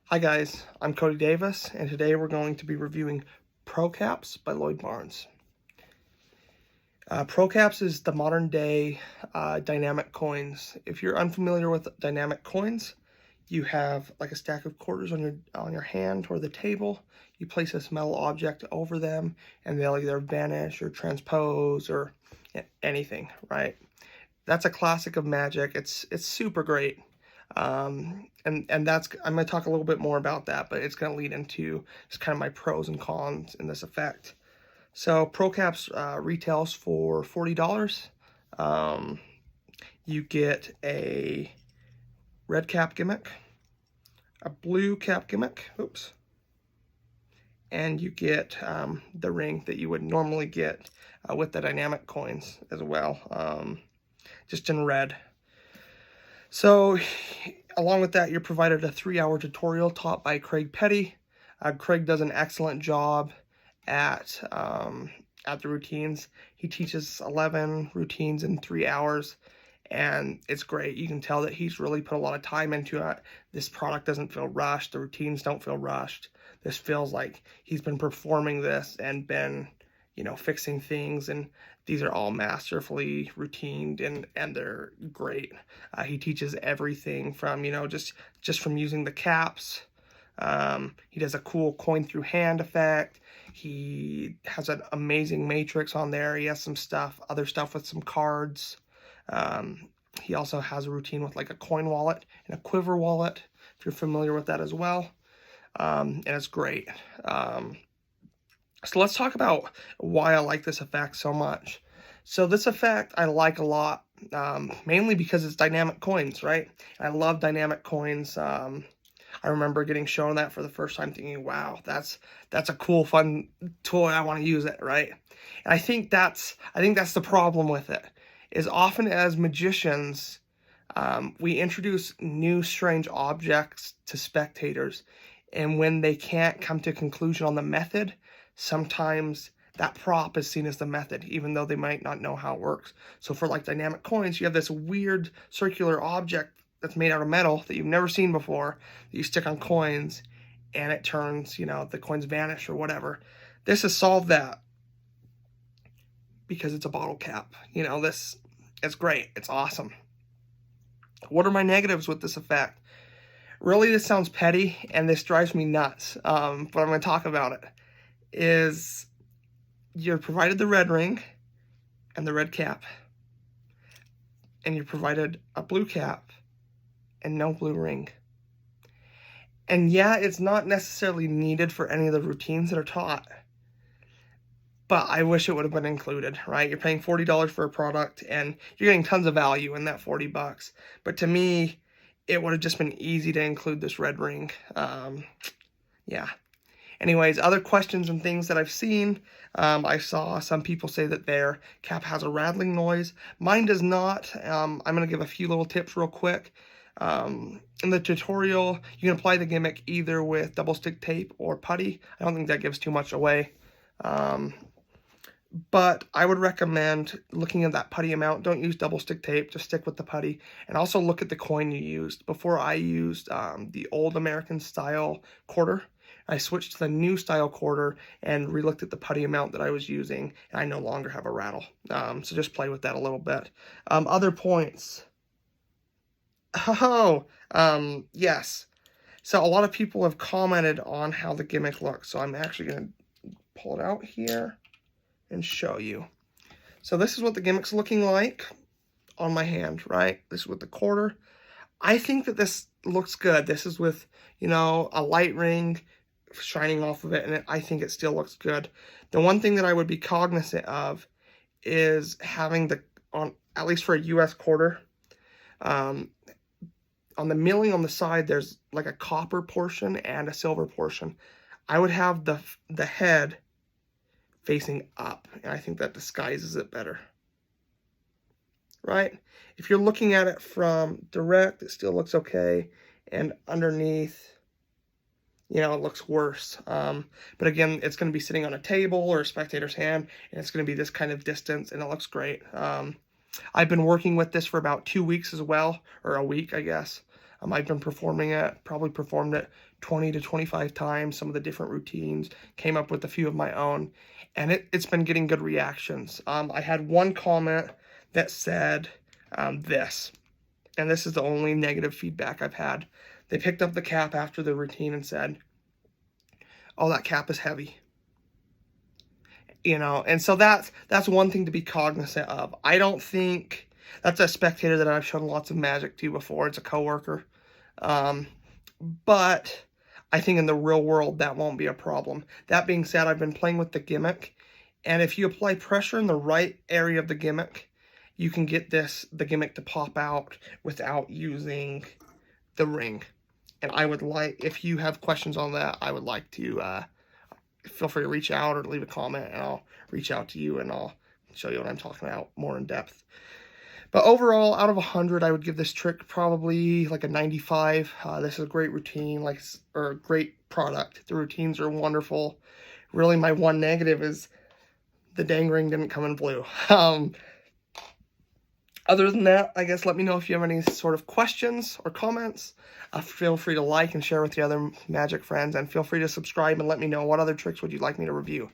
Hi guys, I'm Cody Davis, and today we're going to be reviewing Pro Caps by Lloyd. Pro Caps is the modern day dynamic coins. If you're unfamiliar with dynamic coins, you have like a stack of quarters on your hand or the table. You place this metal object over them, and they'll either vanish or transpose or anything, right? That's a classic of Magic. It's super great. And that's, I'm going to talk a little bit more about that, but it's going to lead into just kind of my pros and cons in this effect. So Pro Caps retails for $40. You get a red cap gimmick, a blue cap gimmick, oops, and you get the ring that you would normally get with the dynamic coins as well, just in red. So, along with that, you're provided a 3-hour tutorial taught by Craig Petty. Craig does an excellent job at the routines. He teaches 11 routines in 3 hours, and it's great. You can tell that he's really put a lot of time into it. This product doesn't feel rushed. The routines don't feel rushed. This feels like he's been performing this and been, fixing things, and these are all masterfully routined, and they're great. He teaches everything from, just from using the caps. He does a cool coin through hand effect. He has an amazing matrix on there. He has some other stuff with some cards. He also has a routine with like a coin wallet and a quiver wallet, if you're familiar with that as well. And it's great. So let's talk about why I like this effect so much. So this effect I like a lot, mainly because it's dynamic coins, right? And I love dynamic coins. I remember getting shown that for the first time, thinking, "Wow, that's a cool, fun toy. I want to use it," right? And I think that's the problem with it. Is often as magicians, we introduce new strange objects to spectators, and when they can't come to a conclusion on the method, sometimes that prop is seen as the method, even though they might not know how it works. So for like dynamic coins, you have this weird circular object that's made out of metal that you've never seen before, that you stick on coins, and it turns, the coins vanish or whatever. This has solved that because it's a bottle cap. It's great. It's awesome. What are my negatives with this effect? Really, this sounds petty, and this drives me nuts, but I'm going to talk about it. Is you're provided the red ring and the red cap, and you're provided a blue cap and no blue ring. And yeah, it's not necessarily needed for any of the routines that are taught, but I wish it would have been included, right? You're paying $40 for a product, and you're getting tons of value in that $40. But to me, it would have just been easy to include this red ring. Yeah. Anyways, other questions and things that I've seen, I saw some people say that their cap has a rattling noise. Mine does not. I'm going to give a few little tips real quick. In the tutorial, you can apply the gimmick either with double stick tape or putty. I don't think that gives too much away. But I would recommend looking at that putty amount. Don't use double stick tape, just stick with the putty. And also look at the coin you used. Before I used the old American style quarter. I switched to the new style quarter and re-looked at the putty amount that I was using, and I no longer have a rattle. So just play with that a little bit. Other points. Yes. So a lot of people have commented on how the gimmick looks. So I'm actually going to pull it out here and show you. So this is what the gimmick's looking like on my hand, right? This is with the quarter. I think that this looks good. This is with, a light ring shining off of it, and I think it still looks good. The one thing that I would be cognizant of is having at least for a US quarter, on the milling on the side, there's like a copper portion and a silver portion. I would have the head facing up, and I think that disguises it better, right? If you're looking at it from direct, it still looks okay, and underneath, it looks worse. But again, it's going to be sitting on a table or a spectator's hand, and it's going to be this kind of distance, and it looks great. I've been working with this for about 2 weeks as well, or a week, I guess. I've been performing it, probably performed it 20 to 25 times, some of the different routines, came up with a few of my own, and it's been getting good reactions. I had one comment that said this, and this is the only negative feedback I've had. They picked up the cap after the routine and said, "Oh, that cap is heavy." You know, and so that's one thing to be cognizant of. I don't think that's a spectator that I've shown lots of magic to before. It's a coworker. But I think in the real world, that won't be a problem. That being said, I've been playing with the gimmick, and if you apply pressure in the right area of the gimmick, you can get the gimmick to pop out without using the ring. And I would like, if you have questions on that, I would like to, feel free to reach out or leave a comment, and I'll reach out to you and I'll show you what I'm talking about more in depth. But overall, out of 100, I would give this trick probably like a 95. This is a great routine, or a great product. The routines are wonderful. Really, my one negative is the dang ring didn't come in blue. Other than that, I guess let me know if you have any sort of questions or comments. Feel free to like and share with your other magic friends, and feel free to subscribe and let me know what other tricks would you like me to review.